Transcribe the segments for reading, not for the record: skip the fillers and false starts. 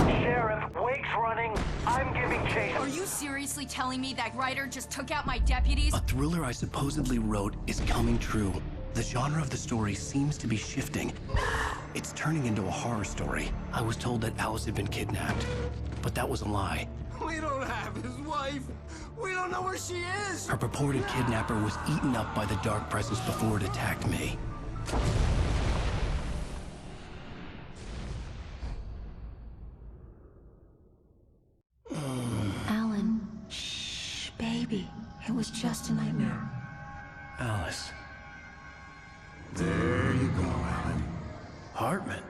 Sheriff, Wake's running. I'm giving chase. Are you seriously telling me that writer just took out my deputies? A thriller I supposedly wrote is coming true. The genre of the story seems to be shifting. It's turning into a horror story. I was told that Alice had been kidnapped, but that was a lie. We don't have his wife. We don't know where she is. Her purported kidnapper was eaten up by the dark presence before it attacked me. Alan, shh, baby. It was just a nightmare. Alice. There you go, Alan. Hartman.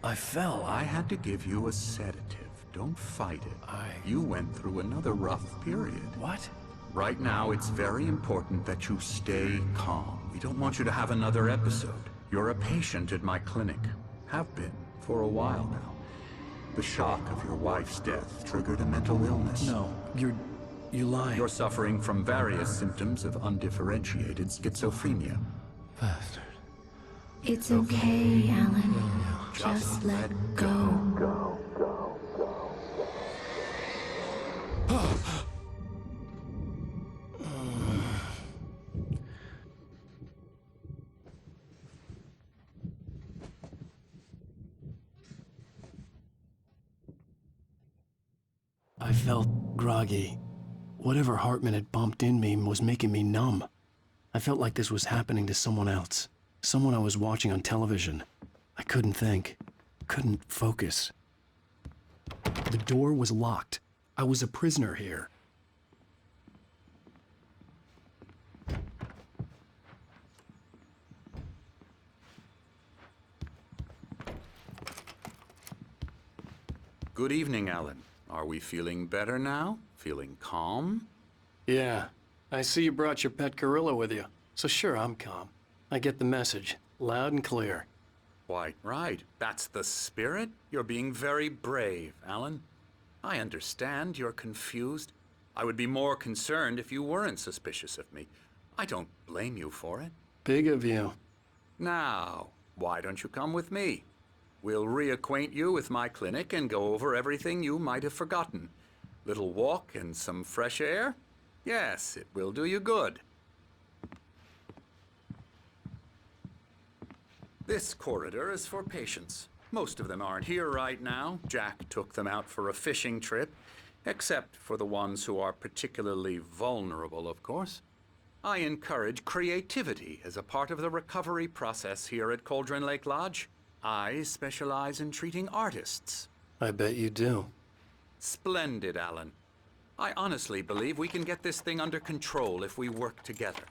I fell. I had to give you a sedative. Don't fight it. You went through another rough period. What? Right now, it's very important that you stay calm. We don't want you to have another episode. You're a patient at my clinic. Have been for a while now. The shock of your wife's death triggered a mental illness. No, you're lying. You're suffering from various symptoms of undifferentiated schizophrenia. Bastard. It's okay, Alan. Just let go. I felt groggy. Whatever Hartman had bumped in me was making me numb. I felt like this was happening to someone else. Someone I was watching on television. I couldn't think. Couldn't focus. The door was locked. I was a prisoner here. Good evening, Alan. Are we feeling better now? Feeling calm? Yeah. I see you brought your pet gorilla with you. So sure, I'm calm. I get the message. Loud and clear. Quite right. That's the spirit. You're being very brave, Alan. I understand you're confused. I would be more concerned if you weren't suspicious of me. I don't blame you for it. Big of you. Now, why don't you come with me? We'll reacquaint you with my clinic and go over everything you might have forgotten. Little walk and some fresh air? Yes, it will do you good. This corridor is for patients. Most of them aren't here right now. Jack took them out for a fishing trip, except for the ones who are particularly vulnerable, of course. I encourage creativity as a part of the recovery process here at Cauldron Lake Lodge. I specialize in treating artists. I bet you do. Splendid, Alan. I honestly believe we can get this thing under control if we work together.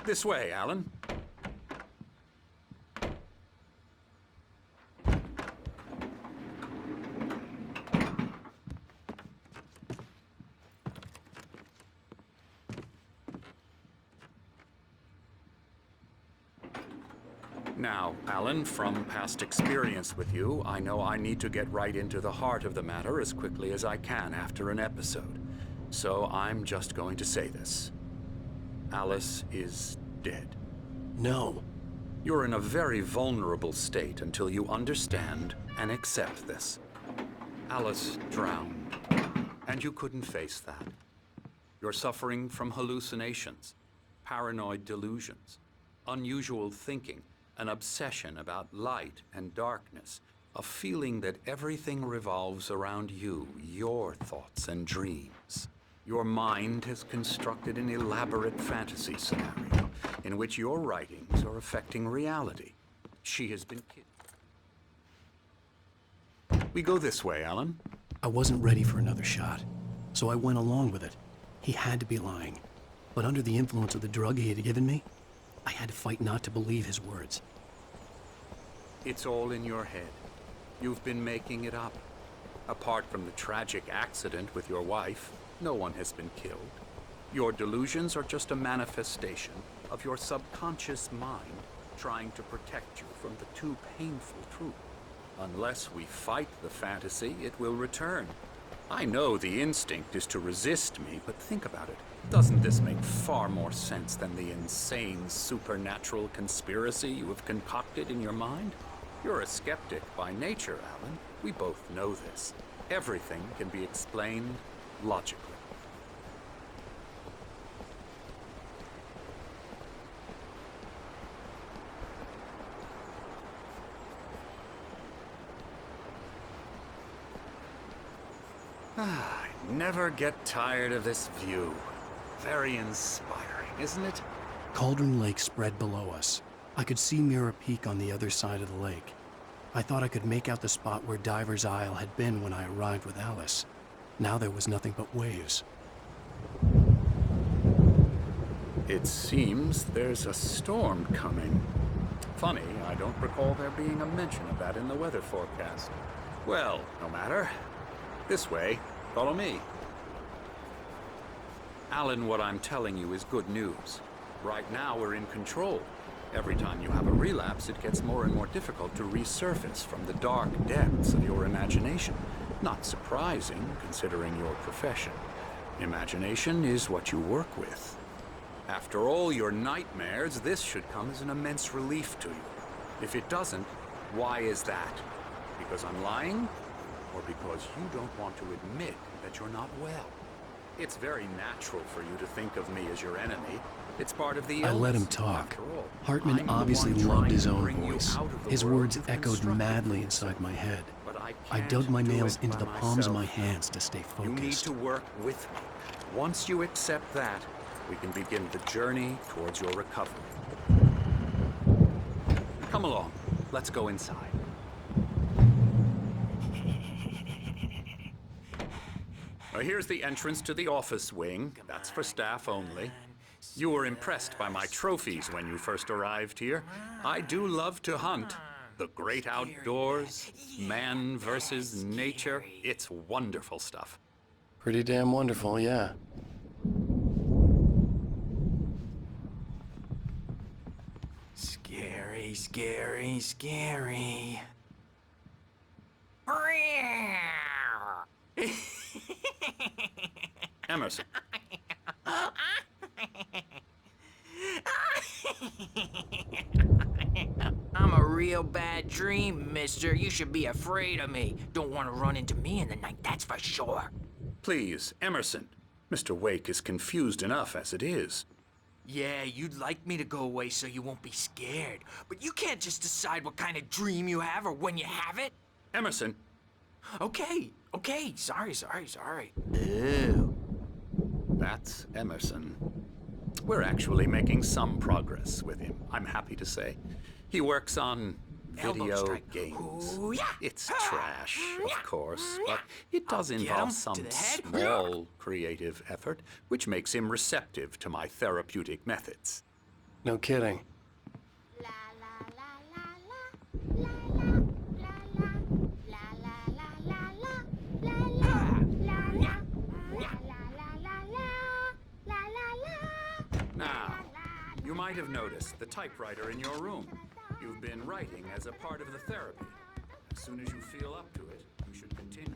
This way, Alan. Now, Alan, from past experience with you, I know I need to get right into the heart of the matter as quickly as I can after an episode. So I'm just going to say this. Alice is dead. No. You're in a very vulnerable state until you understand and accept this. Alice drowned, and you couldn't face that. You're suffering from hallucinations, paranoid delusions, unusual thinking, an obsession about light and darkness, a feeling that everything revolves around you, your thoughts and dreams. Your mind has constructed an elaborate fantasy scenario in which your writings are affecting reality. She has been killed. We go this way, Alan. I wasn't ready for another shot, so I went along with it. He had to be lying. But under the influence of the drug he had given me, I had to fight not to believe his words. It's all in your head. You've been making it up. Apart from the tragic accident with your wife, no one has been killed. Your delusions are just a manifestation of your subconscious mind trying to protect you from the too painful truth. Unless we fight the fantasy, it will return. I know the instinct is to resist me, but think about it. Doesn't this make far more sense than the insane supernatural conspiracy you have concocted in your mind? You're a skeptic by nature, Alan. We both know this. Everything can be explained logically. I never get tired of this view. Very inspiring, isn't it? Cauldron Lake spread below us. I could see Mirror Peak on the other side of the lake. I thought I could make out the spot where Diver's Isle had been when I arrived with Alice. Now there was nothing but waves. It seems there's a storm coming. Funny, I don't recall there being a mention of that in the weather forecast. Well, no matter. This way. Follow me. Alan, what I'm telling you is good news. Right now, we're in control. Every time you have a relapse, it gets more and more difficult to resurface from the dark depths of your imagination. Not surprising, considering your profession. Imagination is what you work with. After all your nightmares, this should come as an immense relief to you. If it doesn't, why is that? Because I'm lying? Or because you don't want to admit that you're not well? It's very natural for you to think of me as your enemy. It's part of the illness. I let him talk. After all, Hartman I'm the obviously one loved trying his to own bring you voice. out of the His world words you've echoed constructed madly for inside yourself. my head. But I can't dug my do nails it into by the palms of my myself. hands to stay You need focused. to work with me. Once you accept that, we can begin the journey towards your recovery. Come along. Let's go inside. Now, here's the entrance to the office wing. That's for staff only. You were impressed by my trophies when you first arrived here. I do love to hunt. The great outdoors, man versus nature. It's wonderful stuff. Pretty damn wonderful, yeah. Scary, scary, scary. Emerson. I'm a real bad dream, mister. You should be afraid of me. Don't want to run into me in the night, that's for sure. Please, Emerson. Mr. Wake is confused enough as it is. Yeah, you'd like me to go away so you won't be scared. But you can't just decide what kind of dream you have or when you have it. Emerson. Okay, sorry. Ew. That's Emerson. We're actually making some progress with him, I'm happy to say. He works on Elbow video strike. games. Ooh, yeah. It's trash, of course, but it does I'll get involve him some to the head. small creative effort, which makes him receptive to my therapeutic methods. No kidding. Now, you might have noticed the typewriter in your room. You've been writing as a part of the therapy. As soon as you feel up to it, you should continue.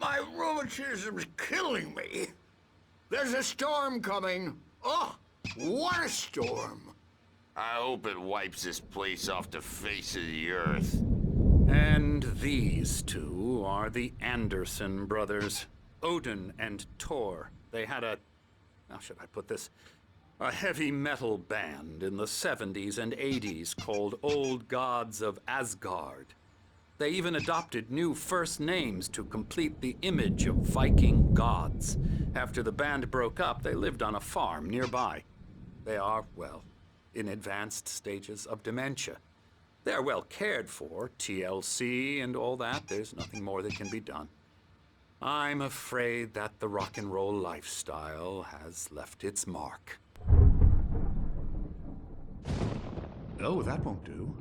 My rheumatism's killing me. There's a storm coming. Oh, what a storm. I hope it wipes this place off the face of the earth. And these two are the Anderson brothers, Odin and Thor. They had how should I put this? A heavy metal band in the 70s and 80s called Old Gods of Asgard. They even adopted new first names to complete the image of Viking gods. After the band broke up, they lived on a farm nearby. They are, well, in advanced stages of dementia. They're well cared for, TLC and all that. There's nothing more that can be done. I'm afraid that the rock and roll lifestyle has left its mark. Oh, that won't do.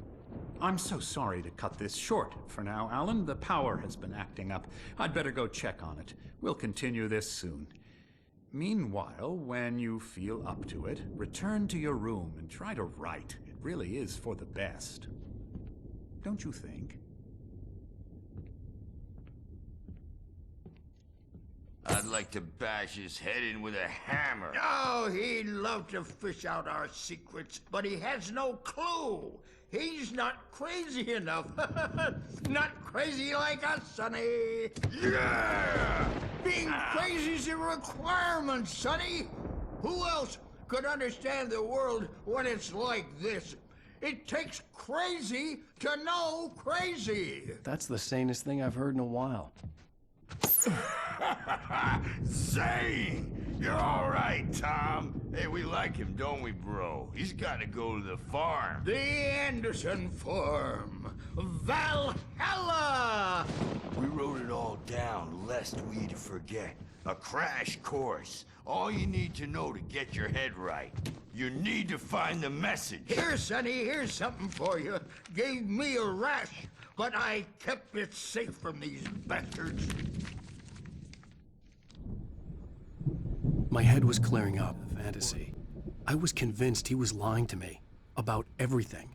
I'm so sorry to cut this short for now, Alan. The power has been acting up. I'd better go check on it. We'll continue this soon. Meanwhile, when you feel up to it, return to your room and try to write. It really is for the best. Don't you think? I'd like to bash his head in with a hammer. Oh, he'd love to fish out our secrets, but he has no clue. He's not crazy enough. Not crazy like us, Sonny. Yeah! Being crazy's a requirement, Sonny. Who else could understand the world when it's like this? It takes crazy to know crazy. That's the sanest thing I've heard in a while. Zane! You're all right, Tom. Hey, we like him, don't we, bro? He's got to go to the farm. The Anderson Farm. Valhalla! We wrote it all down, lest we'd forget. A crash course. All you need to know to get your head right. You need to find the message. Here, Sonny, here's something for you. Gave me a rash, but I kept it safe from these bastards. My head was clearing up. Fantasy. I was convinced he was lying to me about everything.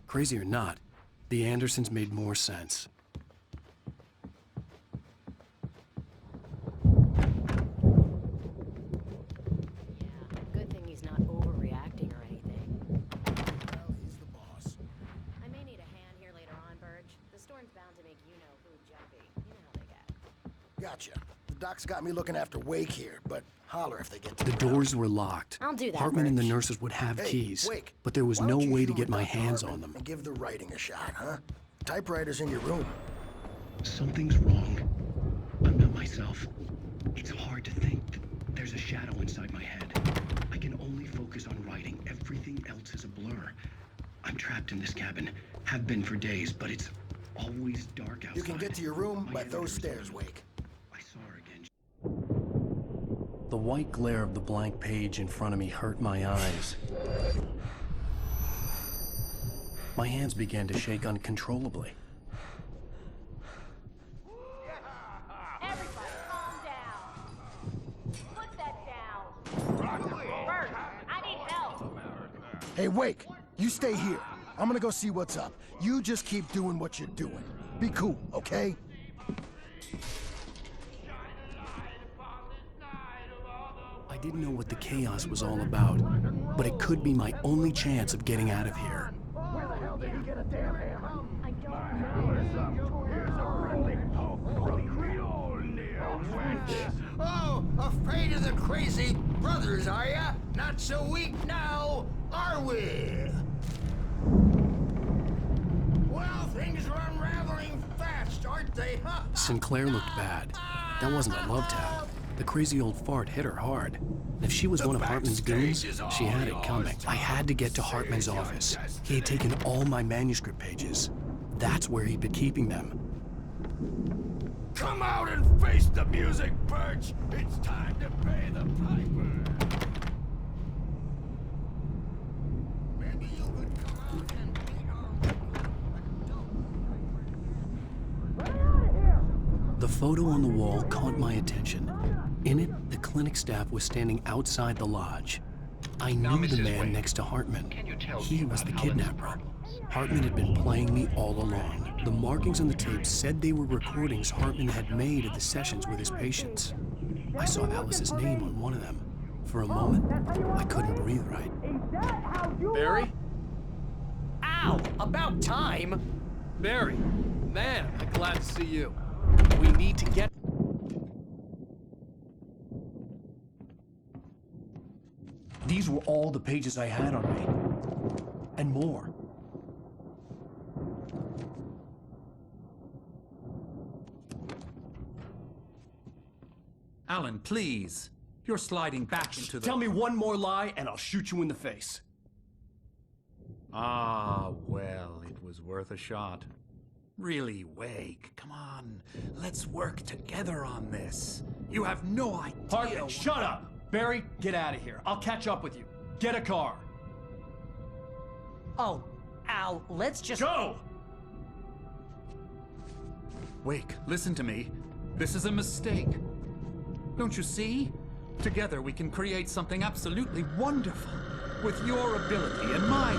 Crazy or not, the Andersons made more sense. Good thing he's not overreacting or anything. Well, he's the boss. I may need a hand here later on, Burge. The storm's bound to make you-know-who jumpy. You know how they get. Gotcha. The doc's got me looking after Wake here, but holler if they get to The doors were locked. I'll do that, Hartman and the Burge. nurses would have Hey, keys, Wake, but there was why no don't you way to humor get my Dr. hands Hartman on them. and give the writing a shot, huh? Typewriter's in your room. Something's wrong. I'm not myself. It's hard to think. There's a shadow inside my head. I can only focus on writing. Everything else is a blur. I'm trapped in this cabin. Have been for days, but it's always dark outside. You can get to your room My by hand those hurts. stairs, Wake. I saw her again. The white glare of the blank page in front of me hurt my eyes. My hands began to shake uncontrollably. Everybody, calm down. Put that down. Bert, I need help. Hey, Wake, you stay here. I'm gonna go see what's up. You just keep doing what you're doing. Be cool, okay? I didn't know what the chaos was all about, but it could be my only chance of getting out of here. Where the hell did he get a damn hammer? I don't know. Oh, afraid of the crazy brothers, are ya? Not so weak now, are we? Well, things are unraveling fast, aren't they, huh? Sinclair looked bad. That wasn't a love tap. The crazy old fart hit her hard. And if she was one of Hartman's goons, she had it coming. I had to get to Hartman's office. He had taken all my manuscript pages. That's where he'd been keeping them. Come out and face the music, Birch! It's time to pay the piper! Maybe you could come out and beat The photo on the wall caught my attention. In it, the clinic staff was standing outside the lodge. I knew the man next to Hartman. He was the kidnapper. Hartman had been playing me all along. The markings on the tape said they were recordings Hartman had made of the sessions with his patients. I saw Alice's name on one of them. For a moment, I couldn't breathe right. Barry? Ow! About time! Barry! Man, I'm glad to see you. We need to get... These were all the pages I had on me. And more. Alan, please. You're sliding back into the... Tell me one more lie and I'll shoot you in the face. Ah, well, it was worth a shot. Really, Wake, come on. Let's work together on this. You have no idea... Hartman, shut up! Barry, get out of here. I'll catch up with you. Get a car. Oh, Al, let's just... Go! Wake, listen to me. This is a mistake. Don't you see? Together we can create something absolutely wonderful. With your ability and mine.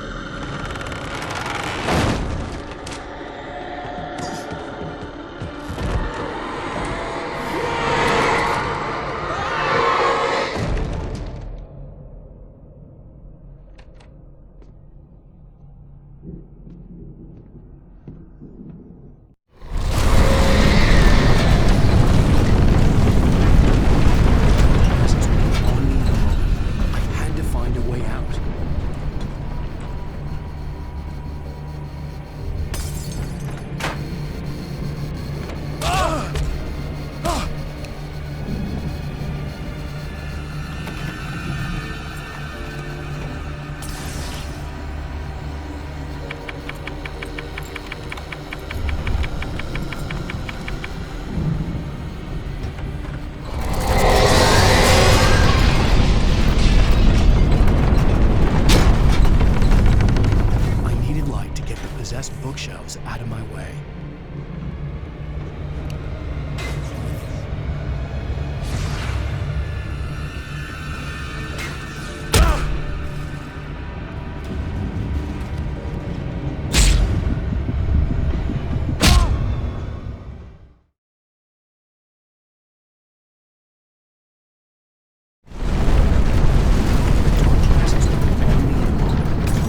Bookshelves out of my way.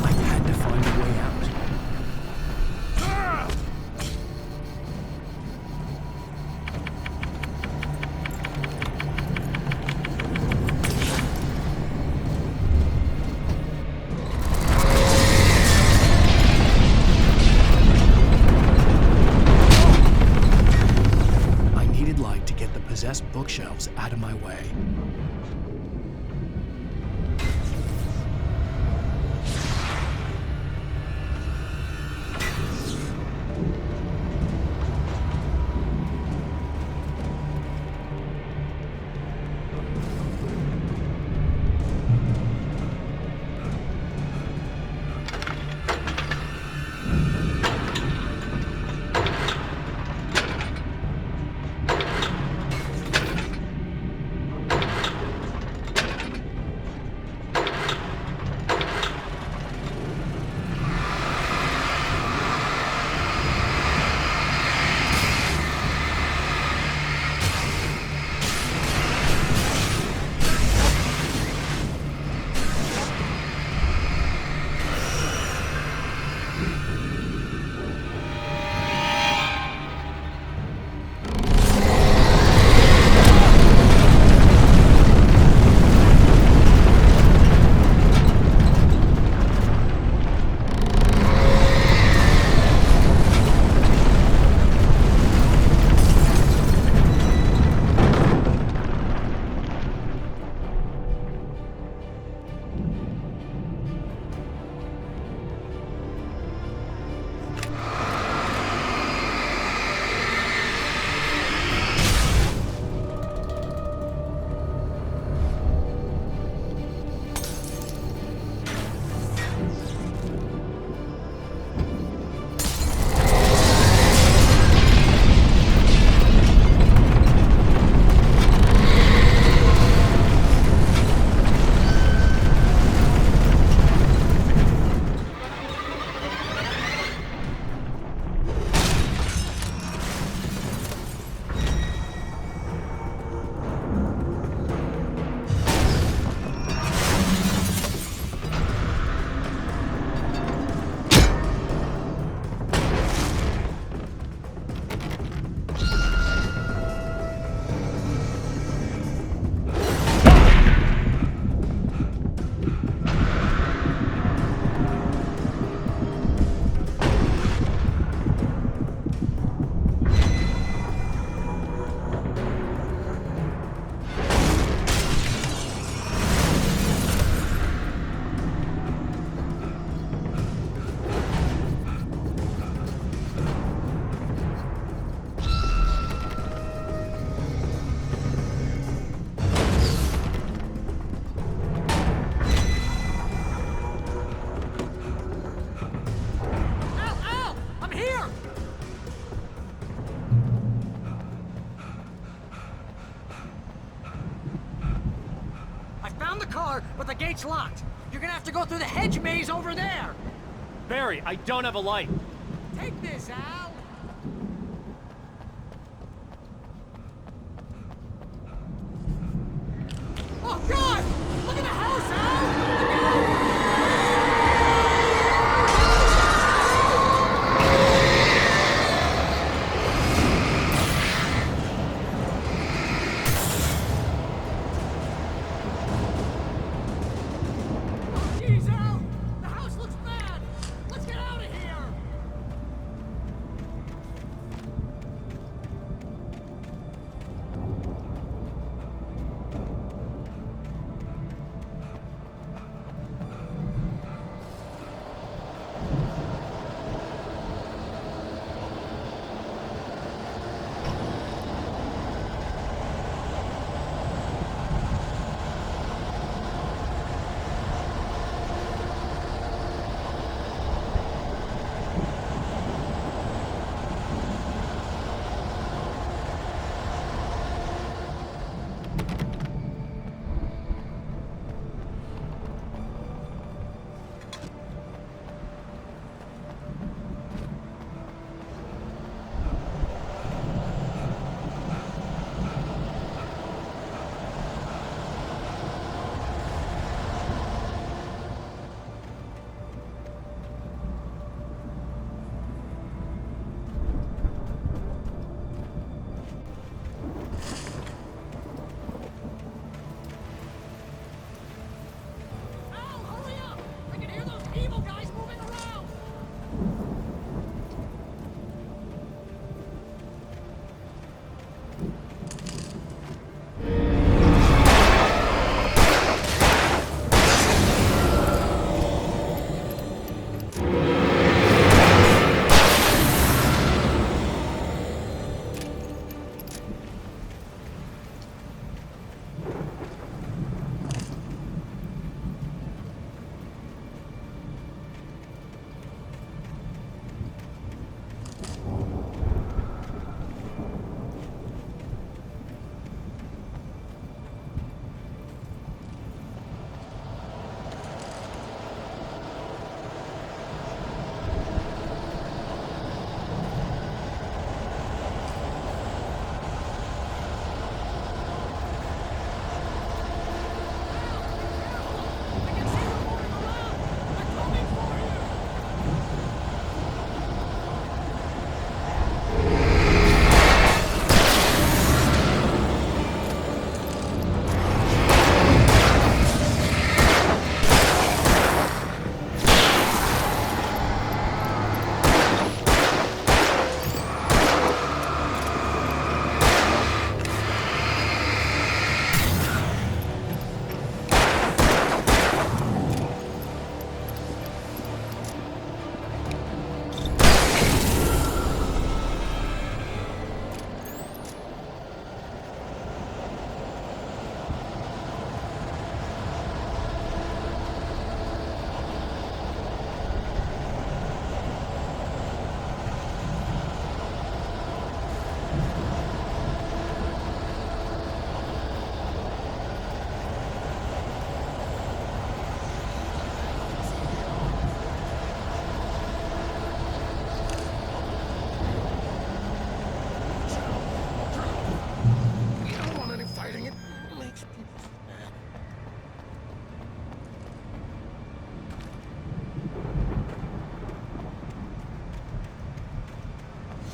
I had to find a way out. It's locked. You're gonna have to go through the hedge maze over there. Barry, I don't have a light. Take this, Al. Oh, God! Look at the house, Al! Look out!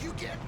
You get